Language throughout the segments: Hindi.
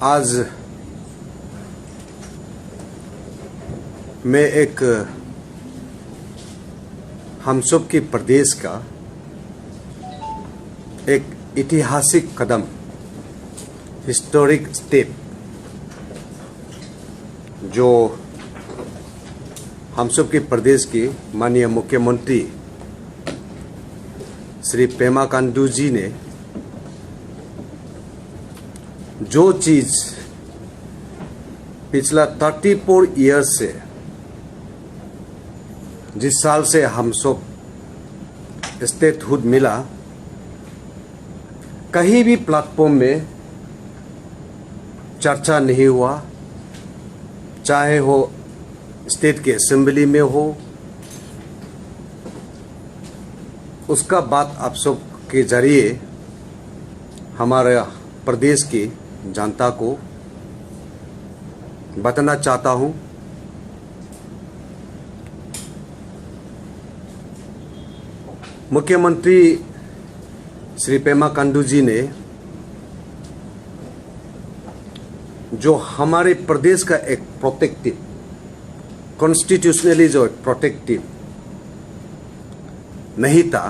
आज मैं एक हम सब के प्रदेश का एक ऐतिहासिक कदम, हिस्टोरिक स्टेप जो हम सब के प्रदेश के माननीय मुख्यमंत्री श्री पेमा खांडू जी ने जो चीज पिछला 34 ईयर्स से, जिस साल से हम सब स्टेटहुड मिला, कहीं भी प्लेटफॉर्म में चर्चा नहीं हुआ, चाहे हो स्टेट के असेंबली में हो। उसका बात आप सब के जरिए हमारे प्रदेश की जनता को बताना चाहता हूं। मुख्यमंत्री श्री पेमा खांडू जी ने जो हमारे प्रदेश का एक प्रोटेक्टिव, कॉन्स्टिट्यूशनली जो प्रोटेक्टिव नहीं था,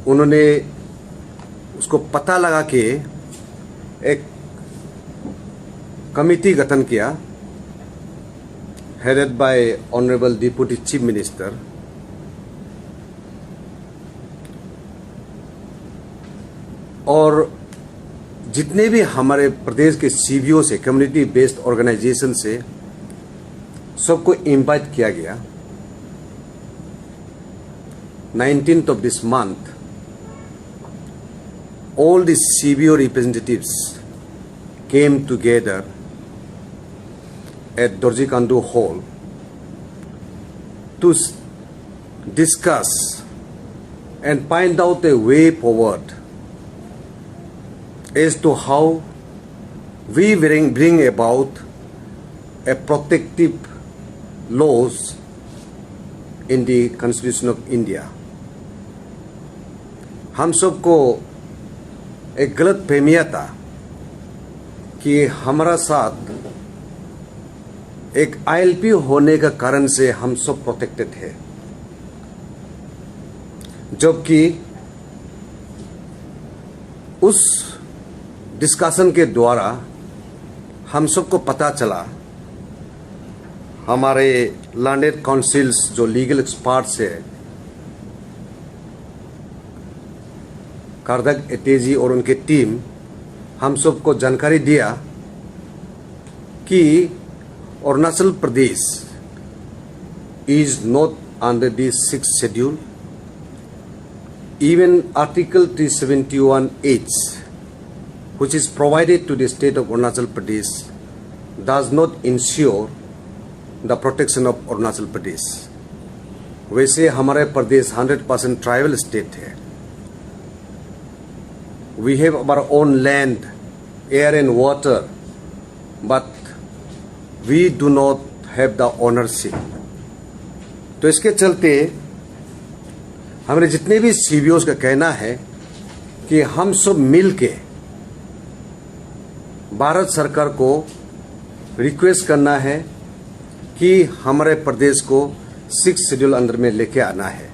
उन्होंने उसको पता लगा के एक कमिटी गठन किया, headed by honourable deputy chief minister. और जितने भी हमारे प्रदेश के सीबीओ से, कम्युनिटी बेस्ड ऑर्गेनाइजेशन से, सबको इनवाइट किया गया। 19th of this month, all the CBO representatives came together at Dorji Khandu Hall to discuss and find out a way forward as to how we bring about a protective laws in the Constitution of India। हम सबको एक गलत फहमिया था कि हमारा साथ एक ILP होने का कारण से हम सब प्रोटेक्टेड है, जबकि उस डिस्कशन के द्वारा हम सबको पता चला, हमारे लर्नेड काउंसिल्स जो लीगल एक्सपर्ट्स है, कारदक एटेजी और उनके टीम, हम सबको जानकारी दिया कि Arunachal Pradesh is not under the 6th schedule. Even article 371H, which is provided to the state of Arunachal Pradesh, does not ensure the protection of Arunachal Pradesh। वैसे हमारे प्रदेश 100% ट्राइबल स्टेट है। We have our own land, air and water, but we do not have the ownership। तो इसके चलते हमारे जितने भी CBOs का कहना है कि हम सब मिल के भारत सरकार को रिक्वेस्ट करना है कि हमारे प्रदेश को 6th शेड्यूल अंदर में लेके आना है।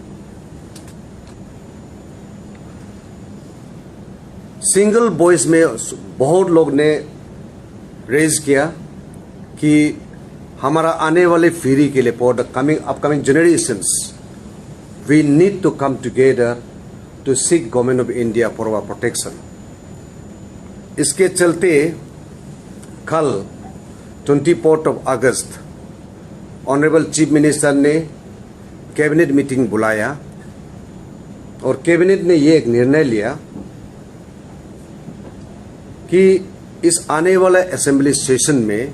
सिंगल वॉइस में बहुत लोग ने रेज किया कि हमारा आने वाले पीढ़ी के लिए, for the upcoming generations, we need to come together to seek Government of India for our protection. इसके चलते कल 24 अगस्त ऑनरेबल चीफ मिनिस्टर ने कैबिनेट मीटिंग बुलाया और कैबिनेट ने ये एक निर्णय लिया कि इस आने वाला असेंबली सेशन में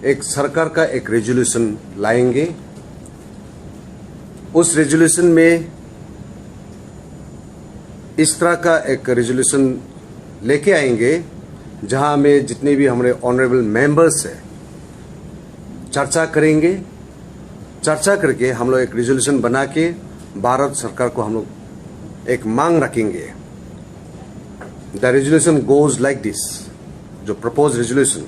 एक सरकार का एक रेजोल्यूशन लाएंगे। उस रेजोल्यूशन में इस तरह का एक रेजोल्यूशन लेके आएंगे जहां में जितने भी हमारे ऑनरेबल मेंबर्स हैं चर्चा करेंगे। चर्चा करके हम लोग एक रेजोल्यूशन बना के भारत सरकार को हम लोग एक मांग रखेंगे The resolution goes like this, जो proposed resolution.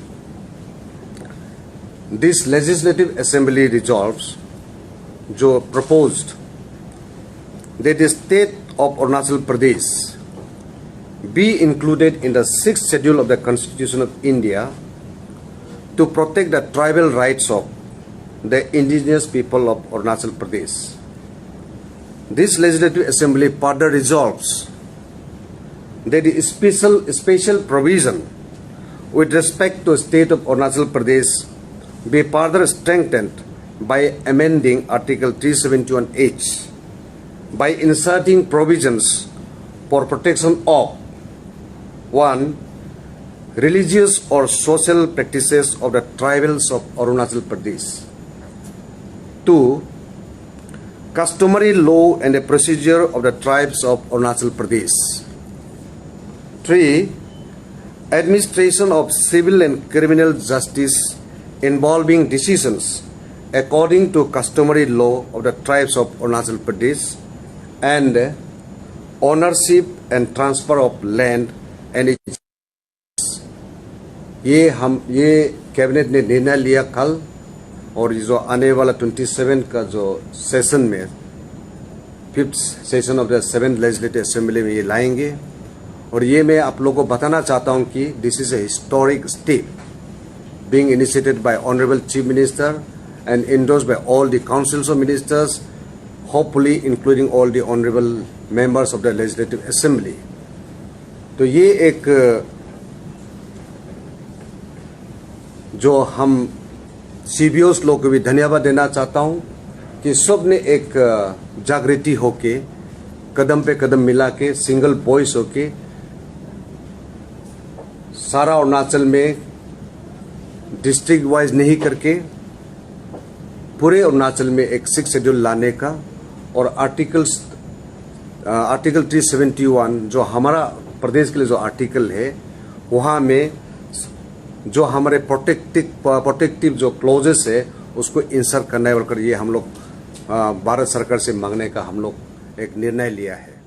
This legislative assembly resolves, जो proposed, that the state of Arunachal Pradesh be included in the 6th schedule of the Constitution of India to protect the tribal rights of the indigenous people of Arunachal Pradesh. This legislative assembly further resolves that the special provision with respect to the state of Arunachal Pradesh be further strengthened by amending Article 371H by inserting provisions for protection of 1. Religious or social practices of the tribals of Arunachal Pradesh. 2. Customary law and the procedure of the tribes of Arunachal Pradesh. 3. Administration of civil and criminal justice involving decisions according to customary law of the tribes of Arunachal Pradesh, and ownership and transfer of land and ये कैबिनेट ने निर्णय लिया कल, और ये जो आने वाला 27 का जो सेशन में 5th session of the 7th legislative assembly में ये लाएंगे। और ये मैं आप लोगों को बताना चाहता हूँ कि this is a historic step being initiated by Honorable Chief Minister and endorsed by all the councils of ministers, hopefully including all the honorable members of the Legislative Assembly. तो ये एक जो हम CBOs लोग को भी धन्यवाद देना चाहता हूँ कि सब ने एक जागृति होके कदम पे कदम मिला के सिंगल वॉइस होके सारा अरुणाचल में डिस्ट्रिक्ट वाइज नहीं करके पूरे अरुणाचल में एक 6 शेड्यूल लाने का, और आर्टिकल 371 जो हमारा प्रदेश के लिए जो आर्टिकल है वहाँ में जो हमारे प्रोटेक्टिव जो क्लोजेस है उसको इंसर्ट करना है, बोलकर ये हम लोग भारत सरकार से मांगने का हम लोग एक निर्णय लिया है।